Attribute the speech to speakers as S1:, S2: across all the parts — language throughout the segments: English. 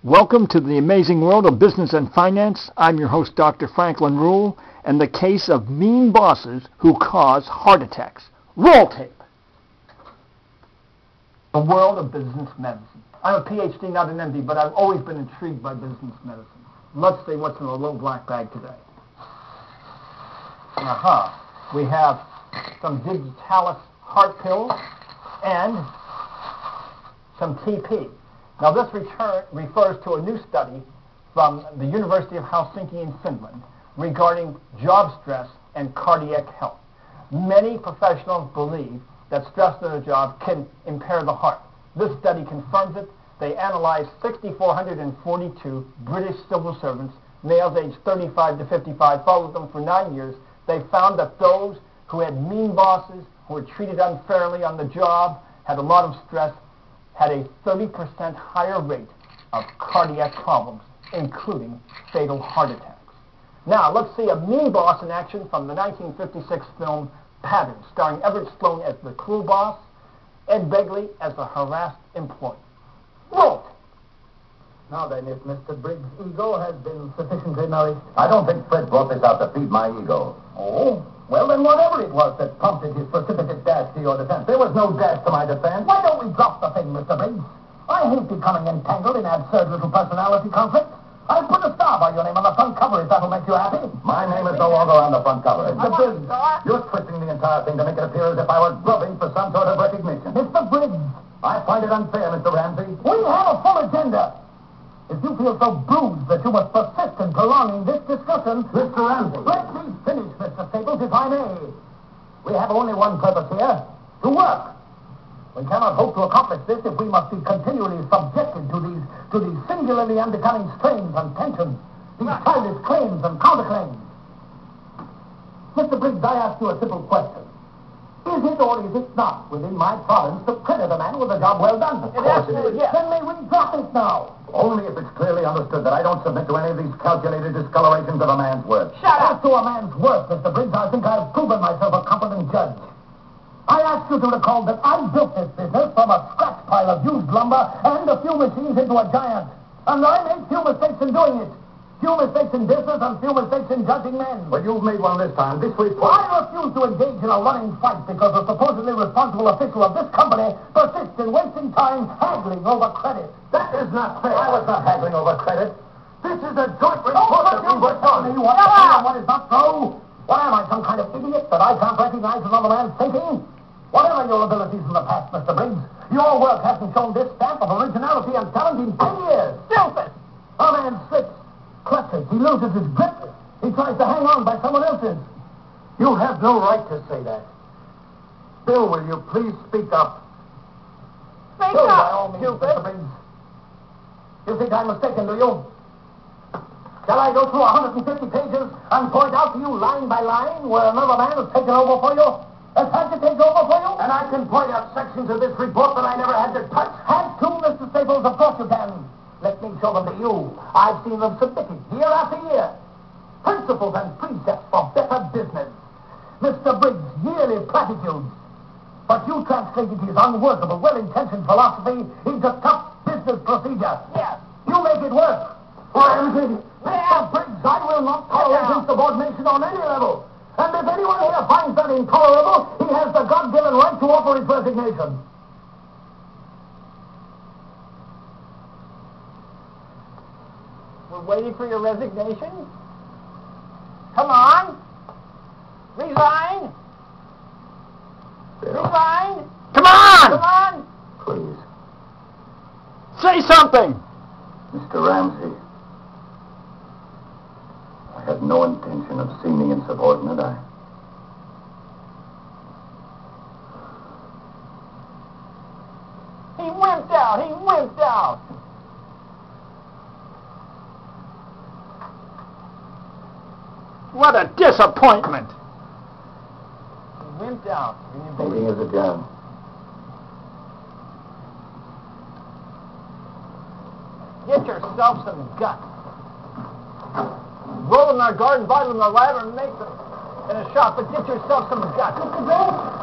S1: Welcome to the amazing world of business and finance. I'm your host, Dr. Franklin Ruehl, and the case of mean bosses who cause heart attacks. Roll tape. The world of business medicine. I'm a Ph.D., not an M.D., but I've always been intrigued by business medicine. Let's see what's in the little black bag today. We have some digitalis heart pills and some TP. Now this refers to a new study from the University of Helsinki in Finland regarding job stress and cardiac health. Many professionals believe that stress in a job can impair the heart. This study confirms it. They analyzed 6,442 British civil servants, males aged 35 to 55, followed them for 9 years. They found that those who had mean bosses, who were treated unfairly on the job, had a lot of stress, had a 30% higher rate of cardiac problems, including fatal heart attacks. Now, let's see a mean boss in action from the 1956 film Pattern, starring Everett Sloane as the cruel boss, Ed Begley as the harassed employee. Roll.
S2: Now then, if Mr. Briggs' ego has been sufficiently nourished... I don't think Fred brought this out to feed my ego. Oh? Well, then whatever it was that prompted his precipitate dash to your defense, there was no dash to my defense. Why don't we drop the thing, Mr. Briggs? I hate becoming entangled in absurd little personality conflicts. I'll put a star by your name on the front cover if that'll make you happy. My name is no longer on the front cover. Mr. Briggs, you're twisting the entire thing to make it appear as if I were grubbing for some sort of recognition. Mr. Briggs, I find it unfair, Mr. Ramsey. We have a full agenda. If you feel so bruised that you must persist in prolonging this discussion... Mr. Ramsey. Let me finish, Mr. Staples, if I may. We have only one purpose here, to work. We cannot hope to accomplish this if we must be continually subjected to these singularly unbecoming strains and tensions, these childish claims and counterclaims. Mr. Briggs, I ask you a simple question. Is it or is it not within my province to credit a man with a job well done? Of course it is. Yes. Then may we drop it now? Only if it's clearly understood that I don't submit to any of these calculated discolorations of a man's work.
S3: Shut up!
S2: As to a man's work, Mr. Briggs, I think I've proven myself a competent judge. I ask you to recall that I built this business from a scratch pile of used lumber and a few machines into a giant. And I made few mistakes in doing it. Few mistakes in business and few mistakes in judging men.
S3: But you've made one this time. This report...
S2: I refuse to engage in a running fight because a supposedly responsible official of this company persists in wasting time haggling over credit.
S3: That is not fair.
S2: I was not haggling over credit.
S3: This is a joint report that we worked on.
S2: What is and what is not so? What am I, some kind of idiot that I can't recognize another man's thinking? Whatever your abilities in the past, Mr. Briggs, your work hasn't shown this stamp of originality and talent in 10 years. Stupid! A man slips, clutches, he loses his grip. He tries to hang on by someone else's.
S3: You have no right to say that. Bill, will you please speak up?
S2: Speak up, by all means, Mr. Briggs. You think I'm mistaken, do you? Shall I go through 150 pages and point out to you line by line where another man has taken over for you? Has had to take over for you?
S3: And I can point out sections of this report that I never had to touch.
S2: Had to, Mr. Staples, of course you can. Let me show them to you. I've seen them submitted year after year. Principles and precepts for better business. Mr. Briggs' yearly platitudes. But you translated his unworkable, well-intentioned philosophy into tough business procedure.
S3: Yes.
S2: You make it work.
S3: Ramsey.
S2: Mr. Briggs, I will not tolerate insubordination on any level. And if anyone here finds that intolerable, he has the God-given right to offer his resignation.
S3: We're waiting for your resignation? Come on. Resign.
S2: Bill.
S3: Resign.
S1: Come on!
S3: Come on.
S2: Please.
S1: Say something!
S2: Mr. Ramsey. I had no intention of seeming insubordinate.
S3: He wimped out. He wimped out.
S1: What a disappointment!
S3: He wimped out.
S2: Meeting is adjourned.
S3: Get yourself some guts. Roll them in our garden, buy them in the lab, and make them in a shop, but get yourself some guts. Mr. Briggs?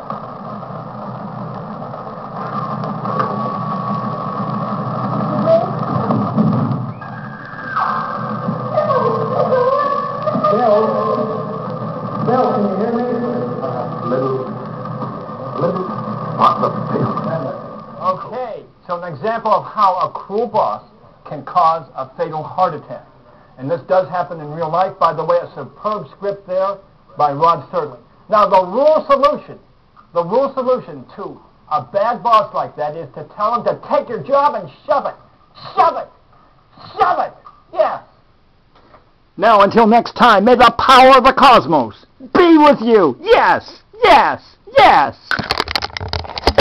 S2: bottle of pill.
S1: Okay, so an example of how a cruel boss can cause a fatal heart attack. And this does happen in real life. By the way, a superb script there by Rod Serling. Now, the rule solution to a bad boss like that is to tell him to take your job and shove it. Shove it. Shove it. Yes.
S3: Now, until next time, may the power of the cosmos be with you. Yes, yes, yes.